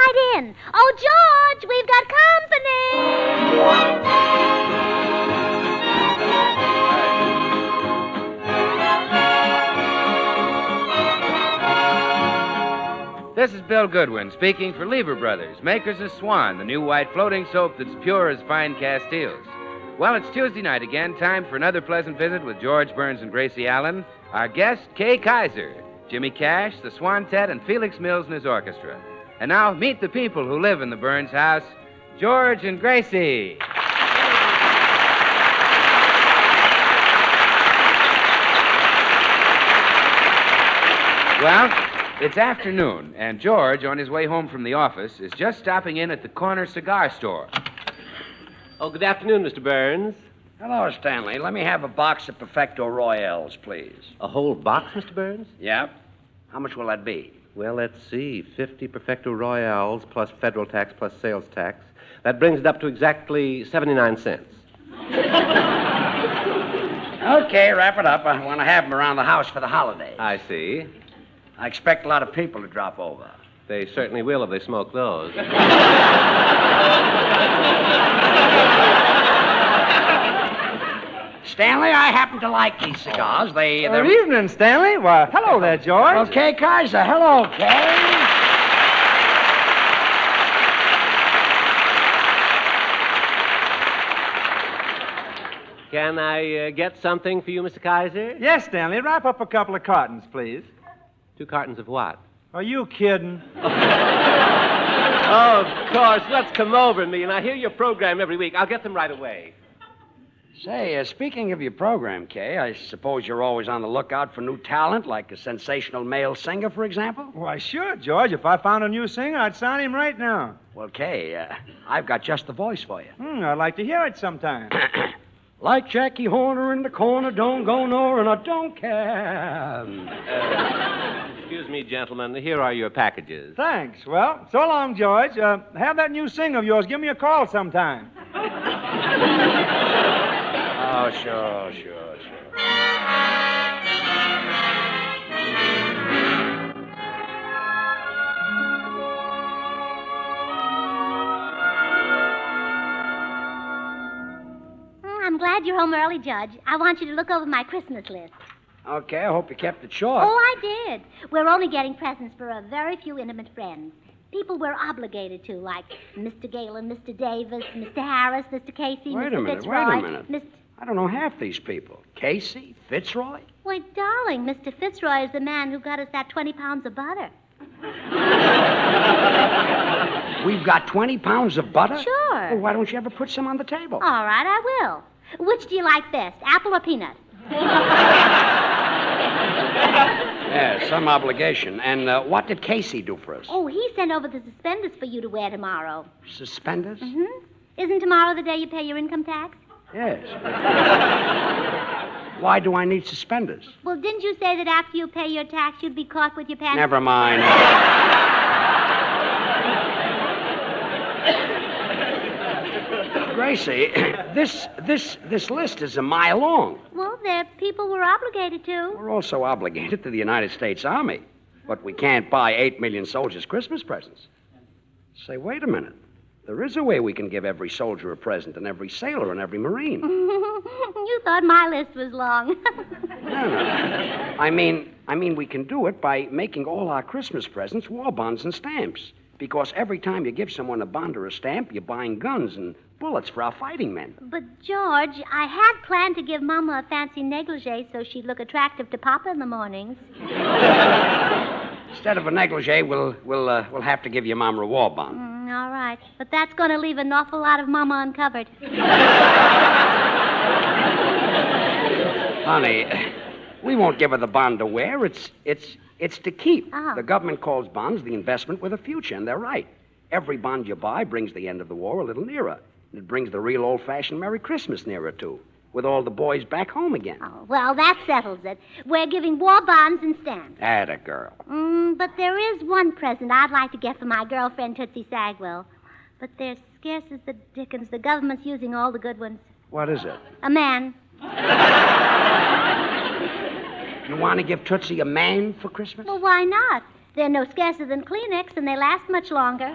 right in. Oh, George, we've got company. This is Bill Goodwin speaking for Lever Brothers, makers of Swan, the new white floating soap that's pure as fine Castiles. Well, it's Tuesday night again, time for another pleasant visit with George Burns and Gracie Allen, our guest, Kay Kayser, Jimmy Cash, the Swantet, and Felix Mills and his orchestra. And now, meet the people who live in the Burns house, George and Gracie. Well, it's afternoon, and George, on his way home from the office, is just stopping in at the corner cigar store. Oh, good afternoon, Mr. Burns. Hello, Stanley. Let me have a box of Perfecto Royales, please. A whole box, Mr. Burns? Yep. How much will that be? Well, let's see. 50 Perfecto Royales plus federal tax plus sales tax. That brings it up to exactly 79 cents. Okay, wrap it up. I want to have them around the house for the holidays. I see. I expect a lot of people to drop over. They certainly will if they smoke those. Stanley, I happen to like these cigars. They're... Good evening, Stanley. Why, hello there, George. Okay, Kayser. Hello, Kay. Can I get something for you, Mr. Kayser? Yes, Stanley. Wrap up a couple of cartons, please. 2 cartons of what? Are you kidding? Oh, of course. Let's come over me, and I hear your program every week. I'll get them right away. Say, speaking of your program, Kay, I suppose you're always on the lookout for new talent, like a sensational male singer, for example? Why, sure, George. If I found a new singer, I'd sign him right now. Well, Kay, I've got just the voice for you. I'd like to hear it sometime. Like Jackie Horner in the corner, don't go nowhere, and I don't care. Excuse me, gentlemen. Here are your packages. Thanks. Well, so long, George. Have that new singer of yours give me a call sometime. Oh, sure. I'm glad you're home early, Judge. I want you to look over my Christmas list. Okay, I hope you kept it short. Oh, I did. We're only getting presents for a very few intimate friends. People we're obligated to, like Mr. Galen, Mr. Davis, Mr. Harris, Mr. Casey, Mr. Fitzroy. Wait a minute. I don't know half these people. Casey? Fitzroy? Why, darling, Mr. Fitzroy is the man who got us that 20 pounds of butter. We've got 20 pounds of butter? Sure. Well, why don't you ever put some on the table? All right, I will. Which do you like best, apple or peanut? Yeah, some obligation. And what did Casey do for us? Oh, he sent over the suspenders for you to wear tomorrow. Suspenders? Mm-hmm. Isn't tomorrow the day you pay your income tax? Yes. Why do I need suspenders? Well, didn't you say that after you pay your tax, you'd be caught with your pants? Never mind. Gracie, this list is a mile long. Well, they're people we're obligated to. We're also obligated to the United States Army. But we can't buy 8 million soldiers Christmas presents. Say, wait a minute. There is a way we can give every soldier a present and every sailor and every Marine. You thought my list was long. No. I mean, we can do it by making all our Christmas presents war bonds and stamps. Because every time you give someone a bond or a stamp, you're buying guns and bullets for our fighting men. But, George, I had planned to give Mama a fancy negligee so she'd look attractive to Papa in the mornings. Instead of a negligee, we'll have to give your Mama a war bond. All right. But that's going to leave an awful lot of Mama uncovered. Honey, we won't give her the bond to wear. It's to keep. Oh. The government calls bonds the investment with a future, and they're right. Every bond you buy brings the end of the war a little nearer. And it brings the real old-fashioned Merry Christmas nearer, too, with all the boys back home again. Oh, well, that settles it. We're giving war bonds and stamps. Atta girl. But there is one present I'd like to get for my girlfriend, Tootsie Sagwell. But they're scarce as the dickens. The government's using all the good ones. What is it? A man. You want to give Tootsie a man for Christmas? Well, why not? They're no scarcer than Kleenex, and they last much longer.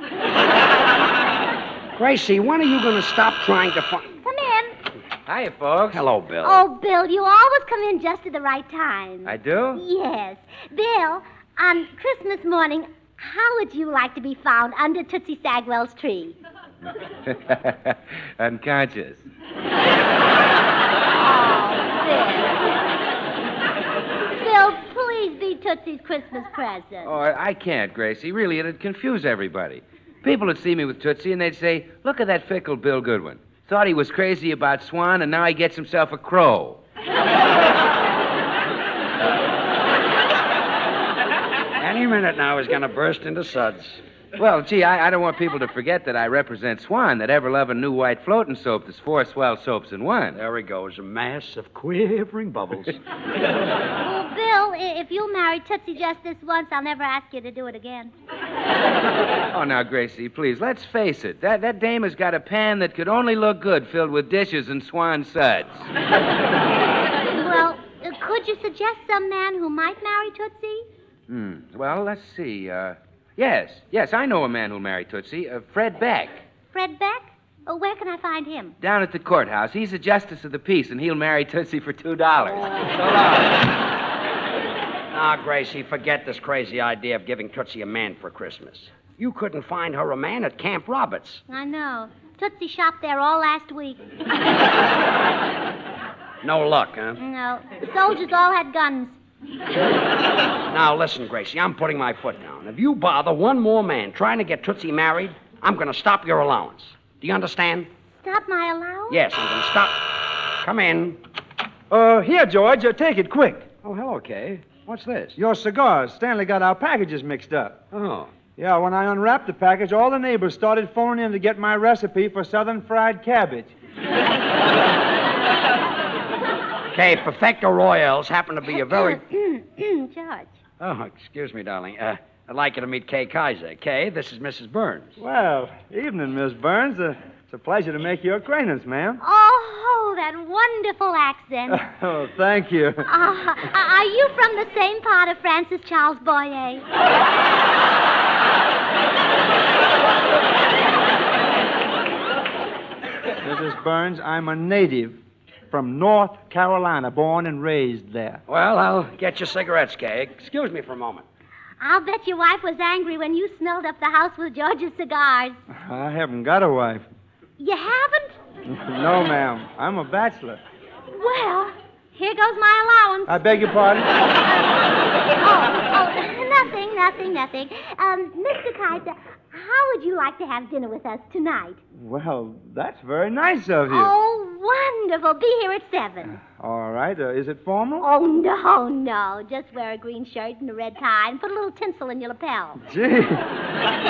Gracie, when are you going to stop trying to find... Come in. Hiya, folks. Hello, Bill. Oh, Bill, you always come in just at the right time. I do? Yes. Bill, on Christmas morning, how would you like to be found under Tootsie Sagwell's tree? Unconscious. Bill, please be Tootsie's Christmas present. Oh, I can't, Gracie. Really, it'd confuse everybody. People would see me with Tootsie, and they'd say, look at that fickle Bill Goodwin. Thought he was crazy about Swan, and now he gets himself a crow. Any minute now he's going to burst into suds. Well, gee, I don't want people to forget that I represent Swan, that ever-loving new white floating soap that's 4 swell soaps in one. There he goes, a mass of quivering bubbles. Well, Bill, if you marry Tootsie just this once, I'll never ask you to do it again. Oh, now, Gracie, please, let's face it. That dame has got a pan that could only look good filled with dishes and Swan suds. Well, could you suggest some man who might marry Tootsie? Well, let's see. Yes, I know a man who'll marry Tootsie. Fred Beck. Fred Beck? Oh, where can I find him? Down at the courthouse. He's a justice of the peace, and he'll marry Tootsie for $2. So long. Now, Gracie, forget this crazy idea of giving Tootsie a man for Christmas. You couldn't find her a man at Camp Roberts. I know. Tootsie shopped there all last week. No luck, huh? No. The soldiers all had guns. Now, listen, Gracie, I'm putting my foot down. If you bother one more man trying to get Tootsie married, I'm going to stop your allowance. Do you understand? Stop my allowance? Yes, I'm going to stop. Come in. Here, George, take it quick. Oh, hello, Kay. What's this? Your cigars. Stanley got our packages mixed up. Oh. Yeah, when I unwrapped the package, all the neighbors started phoning in to get my recipe for southern fried cabbage. Kay, Perfecto Royals happen to be a very... George. Oh, excuse me, darling. I'd like you to meet Kay Kayser. Kay, this is Mrs. Burns. Well, evening, Miss Burns. It's a pleasure to make your acquaintance, ma'am. Oh, that wonderful accent. Oh, thank you. Are you from the same part of Francis Charles Boyer? Mrs. Burns, I'm a native from North Carolina, born and raised there. Well, I'll get you cigarettes, Kay. Excuse me for a moment. I'll bet your wife was angry when you smelled up the house with George's cigars. I haven't got a wife. You haven't? No, ma'am. I'm a bachelor. Well, here goes my allowance. I beg your pardon? Nothing. Mr. Kayser, how would you like to have dinner with us tonight? Well, that's very nice of you. Oh, wonderful. Be here at 7. All right. Is it formal? Oh, no. Just wear a green shirt and a red tie and put a little tinsel in your lapel. Gee,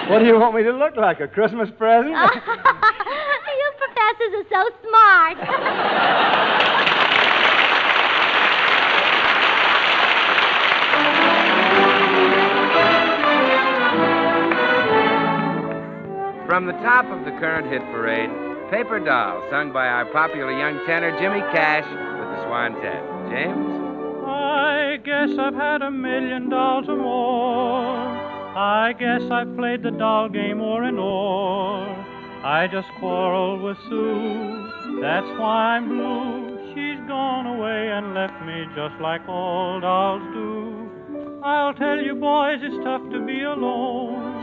what do you want me to look like, a Christmas present? You professors are so smart. From the top of the current hit parade, Paper Doll, sung by our popular young tenor Jimmy Cash with the Swantet. James? I guess I've had $1 million or more. I guess I've played the doll game o'er and o'er. I just quarreled with Sue, that's why I'm blue. She's gone away and left me just like all dolls do. I'll tell you, boys, it's tough to be alone.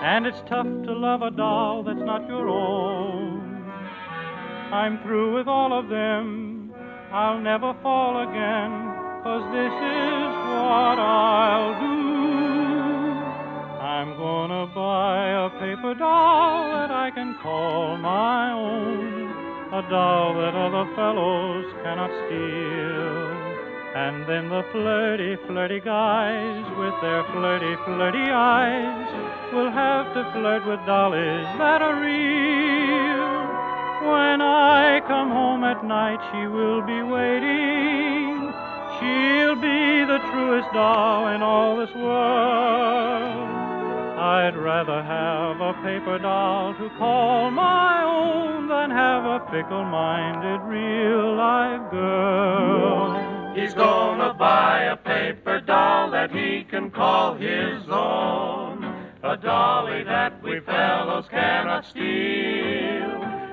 And it's tough to love a doll that's not your own. I'm through with all of them. I'll never fall again, 'cause this is what I'll do. I'm gonna buy a paper doll that I can call my own, a doll that other fellows cannot steal. And then the flirty, flirty guys with their flirty, flirty eyes will have to flirt with dollies that are real. When I come home at night, she will be waiting. She'll be the truest doll in all this world. I'd rather have a paper doll to call my own than have a fickle-minded real-life girl. He's gonna buy a paper doll that he can can call his own, a dolly that we fellows cannot steal.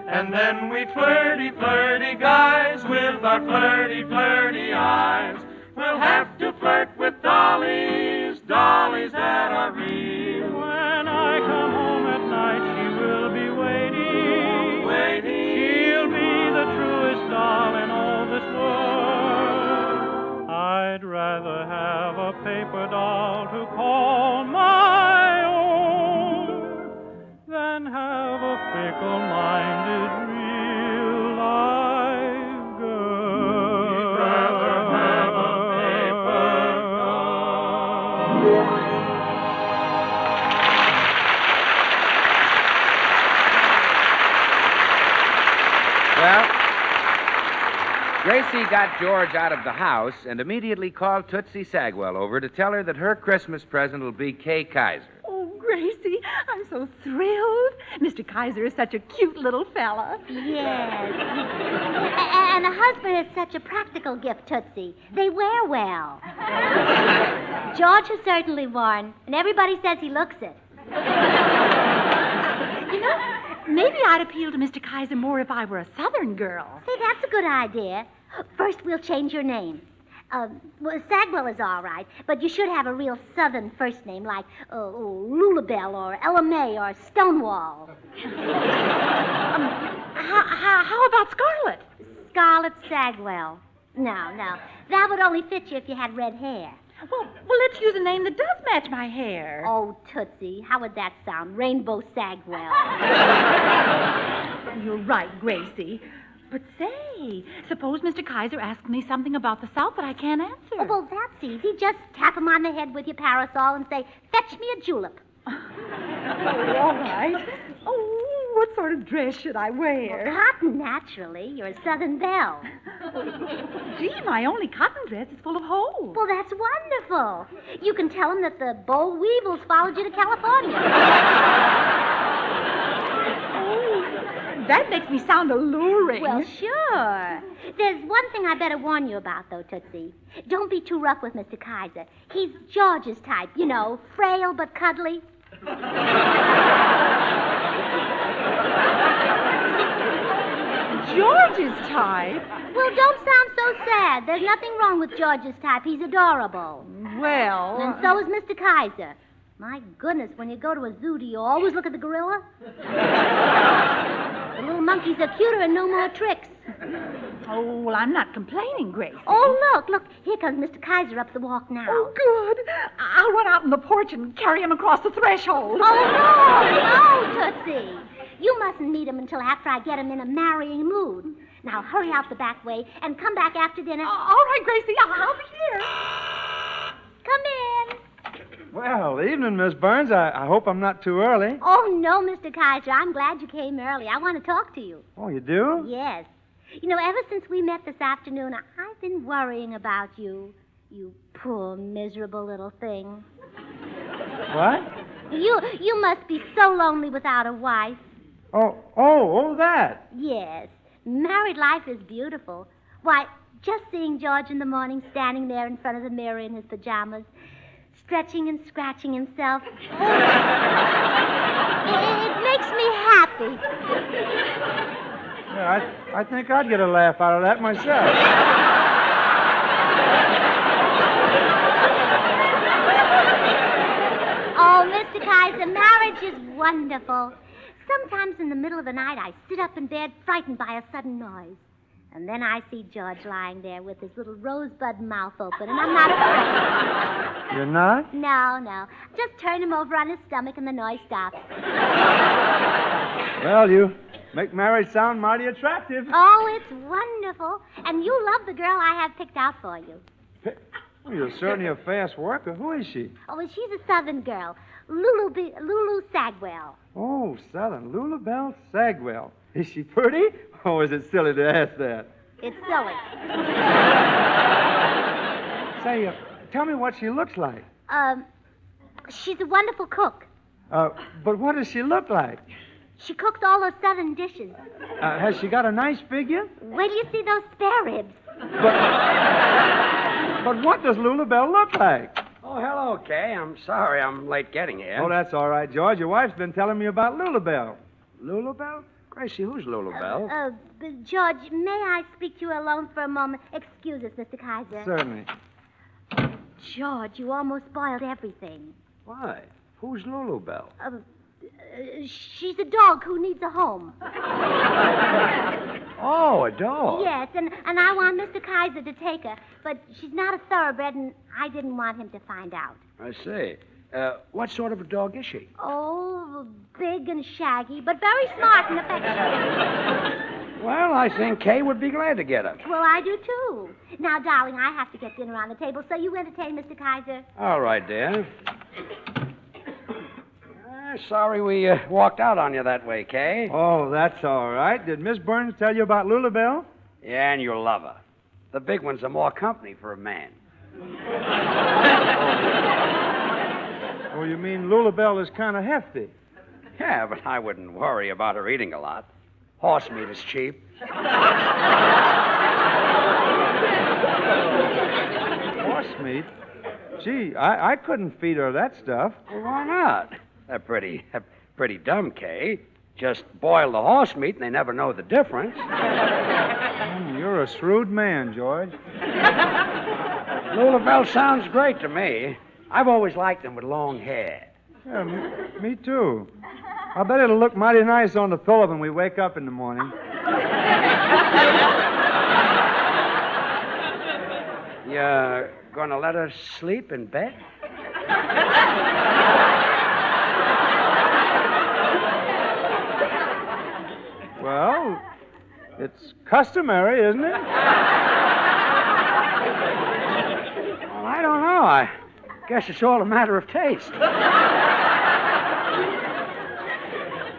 And then we flirty, flirty guys with our flirty, flirty eyes. We'll have to flirt with dollies, dollies that are real. When I come home at night, she will be waiting. She'll be the truest doll in all this world. I'd rather have a paper doll to call my own than have a fickle-minded real-life girl. We'd rather have a paper doll. Well, Gracie got George out of the house and immediately called Tootsie Sagwell over to tell her that her Christmas present will be Kay Kayser. Oh, Gracie, I'm so thrilled. Mr. Kayser is such a cute little fella. Yes. And a husband is such a practical gift, Tootsie. They wear well. George has certainly worn, and everybody says he looks it. You know, maybe I'd appeal to Mr. Kayser more if I were a Southern girl. Say, that's a good idea. First, we'll change your name. Well, Sagwell is all right, but you should have a real Southern first name like Lulabelle or Ella May or Stonewall. How about Scarlet? Scarlet Sagwell. No. That would only fit you if you had red hair. Well, let's use a name that does match my hair. Oh, Tootsie, how would that sound? Rainbow Sagwell. You're right, Gracie. But say, suppose Mr. Kayser asks me something about the South that I can't answer. Oh, well, that's easy. Just tap him on the head with your parasol and say, fetch me a julep. Oh, all right. Oh, what sort of dress should I wear? Well, cotton, naturally. You're a Southern belle. Gee, my only cotton dress is full of holes. Well, that's wonderful. You can tell him that the boll weevils followed you to California. That makes me sound alluring. Well, sure. There's one thing I better warn you about, though, Tootsie. Don't be too rough with Mr. Kayser. He's George's type, you know, frail but cuddly. George's type? Well, don't sound so sad. There's nothing wrong with George's type. He's adorable. Well... And so is Mr. Kayser. My goodness, when you go to a zoo, do you always look at the gorilla? The little monkeys are cuter and no more tricks. Oh, well, I'm not complaining, Gracie. Oh, look. Here comes Mr. Kayser up the walk now. Oh, good. I'll run out on the porch and carry him across the threshold. Oh, no, Tootsie. You mustn't meet him until after I get him in a marrying mood. Now, hurry out the back way and come back after dinner. All right, Gracie, I'll be here. Come in. Well, evening, Miss Burns. I hope I'm not too early. Oh, no, Mr. Kayser. I'm glad you came early. I want to talk to you. Oh, you do? Yes. You know, ever since we met this afternoon, I've been worrying about you. You poor, miserable little thing. What? You must be so lonely without a wife. Oh, that. Yes. Married life is beautiful. Why, just seeing George in the morning standing there in front of the mirror in his pajamas, stretching and scratching himself. It makes me happy. Yeah, I think I'd get a laugh out of that myself. Oh, Mr. Kayser, marriage is wonderful. Sometimes in the middle of the night, I sit up in bed frightened by a sudden noise. And then I see George lying there with his little rosebud mouth open, and I'm not afraid. You're not? No. Just turn him over on his stomach and the noise stops. Well, you make marriage sound mighty attractive. Oh, it's wonderful. And you love the girl I have picked out for you. Well, you're certainly a fast worker. Who is she? Oh, well, she's a Southern girl. Lulu Sagwell. Oh, Southern. Lulabelle Sagwell. Is she pretty? Or is it silly to ask that? It's silly. Say, tell me what she looks like. She's a wonderful cook. But what does she look like? She cooks all those Southern dishes. Has she got a nice figure? Wait till you see those spare ribs. But what does Lulabelle look like? Oh, hello, Kay. I'm sorry I'm late getting here. Oh, that's all right, George. Your wife's been telling me about Lulabelle. Lulabelle? Gracie, who's Lulabelle? George, may I speak to you alone for a moment? Excuse us, Mr. Kayser. Certainly. George, you almost spoiled everything. Why? Who's Lulabelle? She's a dog who needs a home. Oh, a dog. Yes, and I want Mr. Kayser to take her, but she's not a thoroughbred, and I didn't want him to find out. I see. What sort of a dog is she? Oh, big and shaggy, but very smart and affectionate. Well, I think Kay would be glad to get her. Well, I do, too. Now, darling, I have to get dinner on the table, so you entertain Mr. Kayser. All right, dear. Sorry we walked out on you that way, Kay. Oh, that's all right. Did Miss Burns tell you about Lulabelle? Yeah, and you'll love her. The big ones are more company for a man. Oh, you mean Lulabelle is kind of hefty? Yeah, but I wouldn't worry about her eating a lot. Horse meat is cheap. Horse meat? Gee, I couldn't feed her that stuff. Well, why not? They're pretty dumb, Kay. Just boil the horse meat and they never know the difference. You're a shrewd man, George. Lulabelle sounds great to me. I've always liked them with long hair. Yeah, me too. I bet it'll look mighty nice on the pillow when we wake up in the morning. You're gonna let her sleep in bed? Well, it's customary, isn't it? Well, I don't know. I guess it's all a matter of taste.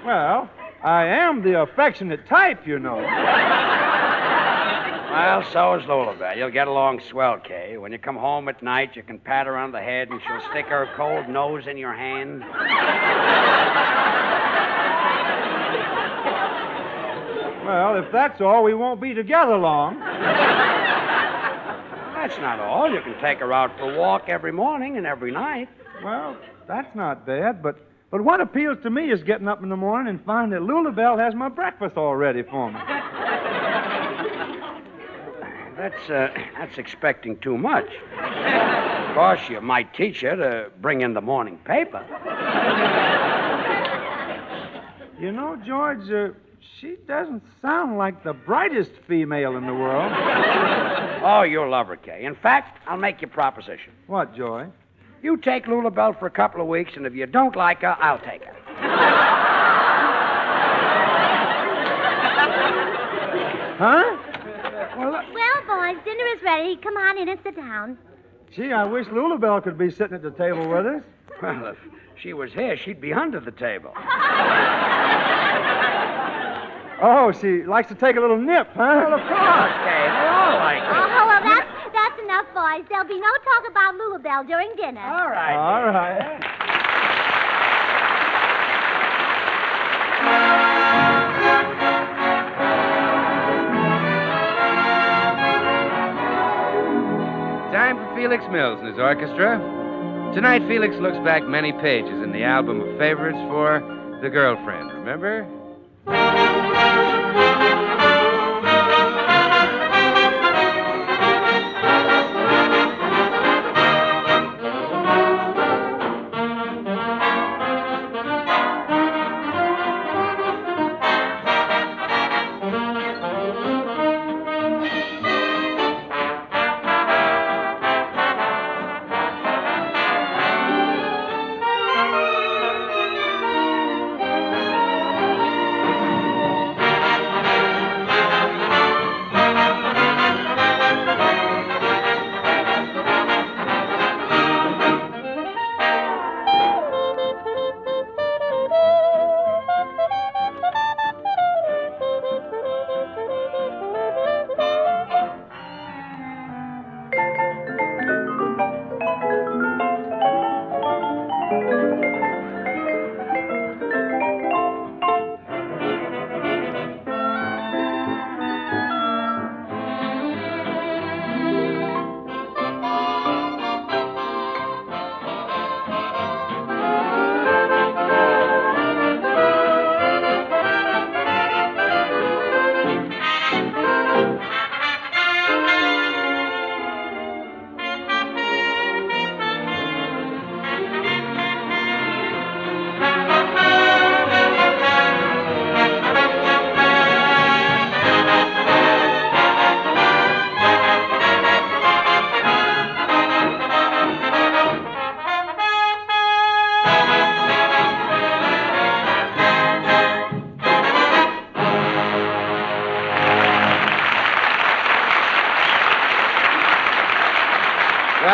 Well, I am the affectionate type, you know. Well, so is Lulabelle. You'll get along swell, Kay. When you come home at night, you can pat her on the head and she'll stick her cold nose in your hand. Well, if that's all, we won't be together long. That's not all. You can take her out for a walk every morning and every night. Well, that's not bad, but what appeals to me is getting up in the morning and finding that Lulabelle has my breakfast all ready for me. That's expecting too much. Of course, you might teach her to bring in the morning paper. You know, George, she doesn't sound like the brightest female in the world. Oh, you'll love her, Kay. In fact, I'll make you a proposition. What, Joy? You take Lulabelle for a couple of weeks, and if you don't like her, I'll take her. Huh? Well, boys, dinner is ready. Come on in and sit down. Gee, I wish Lulabelle could be sitting at the table with us. Well, if she was here, she'd be under the table. Oh, she likes to take a little nip, huh? Well, of course, Kay. They all like it. Oh, well, that's enough, boys. There'll be no talk about Lulabelle during dinner. All right. All right. Time for Felix Mills and his orchestra. Tonight, Felix looks back many pages in the album of favorites for The Girlfriend. Remember?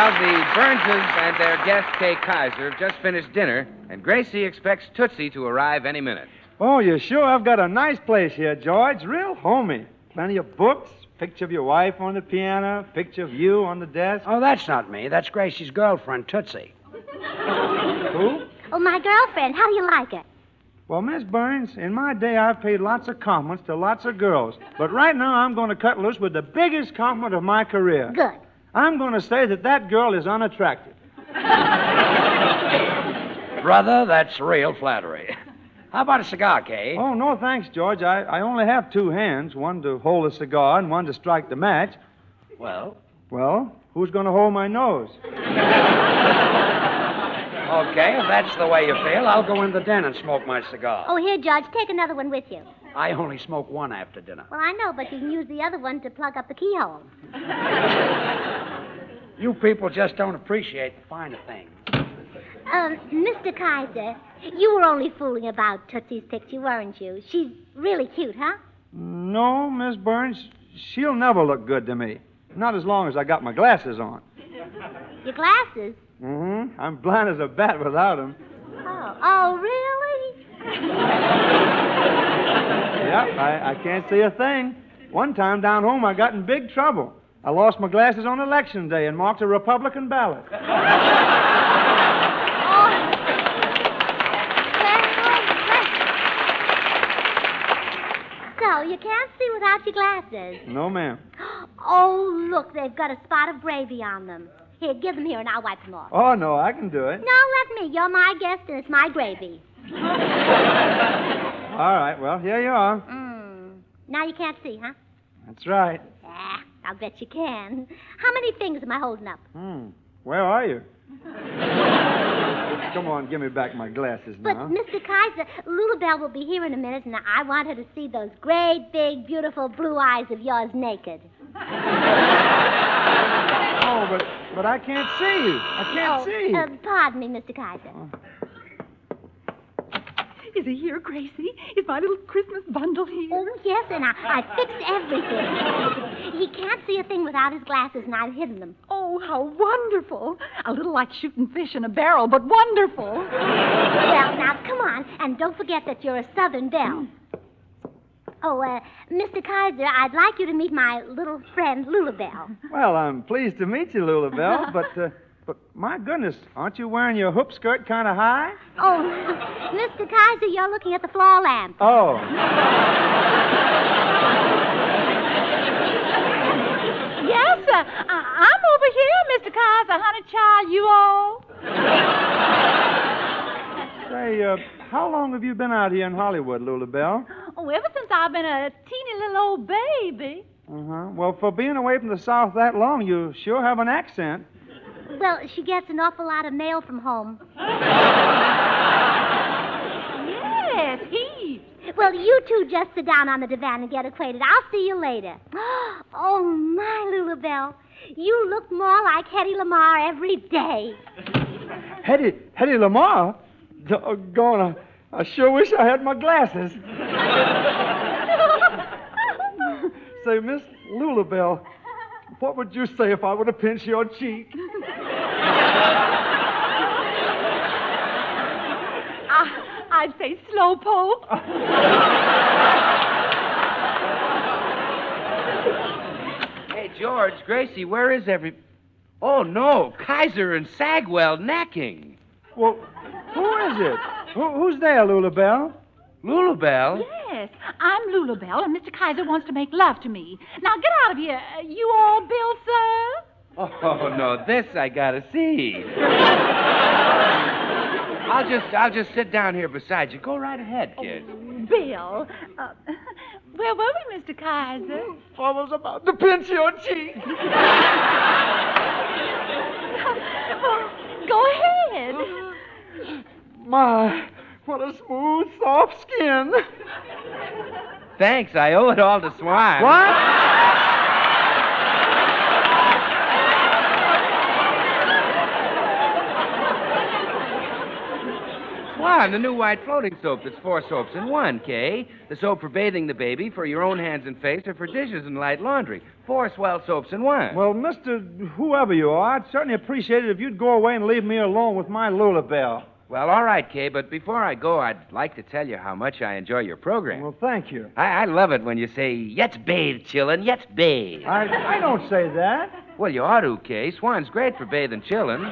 Well, the Burnses and their guest, Kay Kayser, have just finished dinner, and Gracie expects Tootsie to arrive any minute. Oh, you sure? I've got a nice place here, George. Real homey. Plenty of books, picture of your wife on the piano, picture of you on the desk. Oh, that's not me. That's Gracie's girlfriend, Tootsie. Who? Oh, my girlfriend. How do you like it? Well, Miss Burns, in my day, I've paid lots of compliments to lots of girls. But right now, I'm going to cut loose with the biggest compliment of my career. Good. I'm going to say that girl is unattractive. Brother, that's real flattery. How about a cigar, Kay? Oh, no, thanks, George. I only have two hands, one to hold a cigar and one to strike the match. Well? Well, who's going to hold my nose? Okay, if that's the way you feel, I'll go in the den and smoke my cigar. Oh, here, Judge, take another one with you. I only smoke one after dinner. Well, I know, but you can use the other one to plug up the keyhole. You people just don't appreciate the finer things. Mr. Kayser, you were only fooling about Tootsie's picture, weren't you? She's really cute, huh? No, Miss Burns, she'll never look good to me. Not as long as I got my glasses on. Your glasses? Mm-hmm. I'm blind as a bat without them. Oh, really? Yep, I can't see a thing. One time down home, I got in big trouble. I lost my glasses on Election Day and marked a Republican ballot. So, you can't see without your glasses? No, ma'am. Oh, look, they've got a spot of gravy on them. Here, give them here and I'll wipe them off. Oh, no, I can do it. No, let me. You're my guest and it's my gravy. All right, well, here you are. Now you can't see, huh? That's right. Yeah, I'll bet you can. How many fingers am I holding up? Where are you? Come on, give me back my glasses But, now. Mr. Kayser, Lulabelle will be here in a minute, and I want her to see those great, big, beautiful blue eyes of yours naked. Oh, but I can't see you. I can't see. Pardon me, Mr. Kayser. Is he here, Gracie? Is my little Christmas bundle here? Oh, yes, and I fixed everything. He can't see a thing without his glasses, and I've hidden them. Oh, how wonderful. A little like shooting fish in a barrel, but wonderful. Well, now, come on, and don't forget that you're a Southern belle. Oh, Mr. Kayser, I'd like you to meet my little friend, Lulabelle. Well, I'm pleased to meet you, Lulabelle, but my goodness, aren't you wearing your hoop skirt kind of high? Oh, Mr. Kayser, you're looking at the floor lamp. Oh. Yes, sir. I'm over here, Mr. Kayser, honey child, you all. Say, how long have you been out here in Hollywood, Lulabelle? Oh, ever since I've been a teeny little old baby. Uh-huh. Well, for being away from the South that long, you sure have an accent. Well, she gets an awful lot of mail from home. Yes, heaps. Well, you two just sit down on the divan and get acquainted. I'll see you later. Oh, my Lulabelle. You look more like Hedy Lamarr every day. Hedy Lamarr? Doggone, I sure wish I had my glasses. Say, Miss Lulabelle, what would you say if I were to pinch your cheek? I'd say slowpoke. Hey, George, Gracie, where is Oh, no, Kayser and Sagwell necking. Well, who is it? Who's there, Lulabelle? Lulabelle? Yes, I'm Lulabelle, and Mr. Kayser wants to make love to me. Now, get out of here. You all bill, sir? Oh, no, this I gotta see. I'll just sit down here beside you. Go right ahead, kid. Oh, Bill. Where were we, Mr. Kayser? I was about to pinch your cheek. Well, go ahead. My, what a smooth, soft skin. Thanks, I owe it all to Swan. What? Swan, the new white floating soap that's 4 soaps in one, Kay. The soap for bathing the baby, for your own hands and face, or for dishes and light laundry. 4 swell soaps in one. Well, Mr. Whoever you are, I'd certainly appreciate it if you'd go away and leave me alone with my Lulabelle. Well, all right, Kay, but before I go, I'd like to tell you how much I enjoy your program. Well, thank you. I love it when you say, "Yet's bathe, chillin', yet's bathe." I don't say that. Well, you ought to, Kay. Swan's great for bathing chillin'.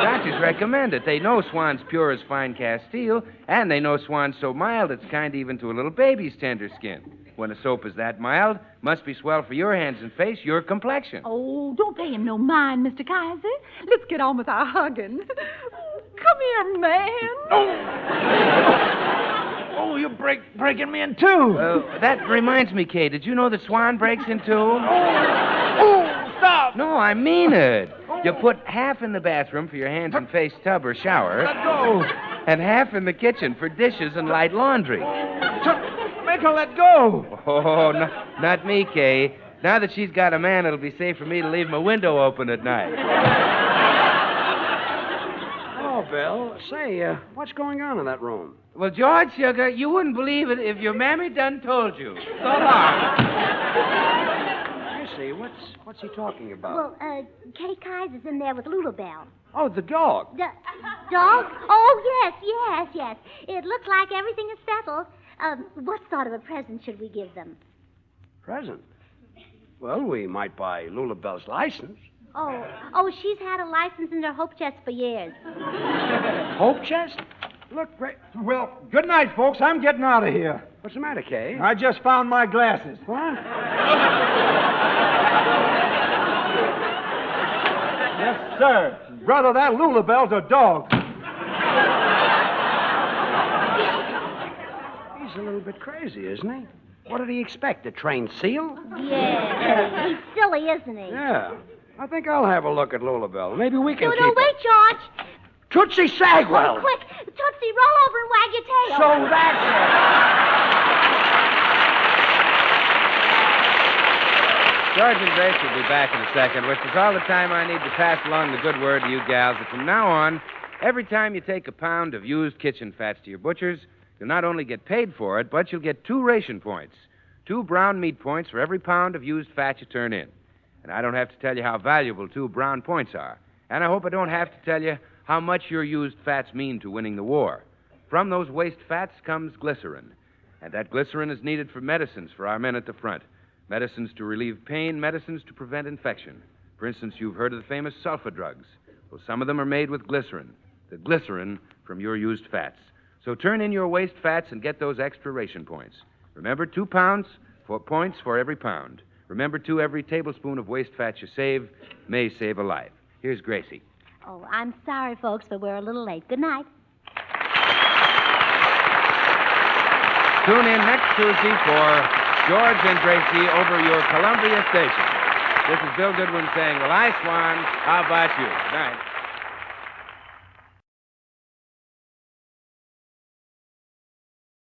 Doctors recommend it. They know Swan's pure as fine castile, and they know Swan's so mild it's kind even to a little baby's tender skin. When a soap is that mild, must be swell for your hands and face, your complexion. Oh, don't pay him no mind, Mr. Kayser. Let's get on with our hugging. Come here, man. Oh, you're breaking me in two. That reminds me, Kay, did you know that Swan breaks in two? Oh, stop. No, I mean it. You put half in the bathroom for your hands and face tub or shower. Let go. And half in the kitchen for dishes and light laundry. Make her let go. Oh, not me, Kay. Now that she's got a man, it'll be safe for me to leave my window open at night. Oh, Bill, say, what's going on in that room? Well, George, sugar, you wouldn't believe it if your mammy done told you. So long. Gracie, what's he talking about? Well, Kay Kaiser's in there with Lulabelle. Oh, the dog. Dog? Oh, yes. It looks like everything is settled. What sort of a present should we give them? Present? Well, we might buy Lulabelle's license. Oh, she's had a license in her hope chest for years. Hope chest? Look, Well, good night, folks. I'm getting out of here. what's the matter, Kay? I just found my glasses. What? Yes, sir. Brother, that Lulabelle's a dog. He's a little bit crazy, isn't he? What did he expect, a trained seal? Yeah. He's silly, isn't he? Yeah. I think I'll have a look at Lulabelle. Maybe we can No, keep her. wait, George. Tootsie Sagwell! Oh, quick. Tootsie, roll over and wag your tail. So that's George and Grace will be back in a second, which is all the time I need to pass along the good word to you gals that from now on, every time you take a pound of used kitchen fats to your butcher's, you'll not only get paid for it, but you'll get 2 ration points. 2 brown meat points for every pound of used fat you turn in. And I don't have to tell you how valuable 2 brown points are. And I hope I don't have to tell you how much your used fats mean to winning the war. From those waste fats comes glycerin. And that glycerin is needed for medicines for our men at the front. Medicines to relieve pain, medicines to prevent infection. For instance, you've heard of the famous sulfa drugs. Well, some of them are made with glycerin. The glycerin from your used fats. So turn in your waste fats and get those extra ration points. Remember, 2 pounds, 4 points for every pound. Remember, too, every tablespoon of waste fat you save may save a life. Here's Gracie. Oh, I'm sorry, folks, but we're a little late. Good night. Tune in next Tuesday for George and Gracie over your Columbia station. This is Bill Goodwin saying, well, I swan. How about you? Good night.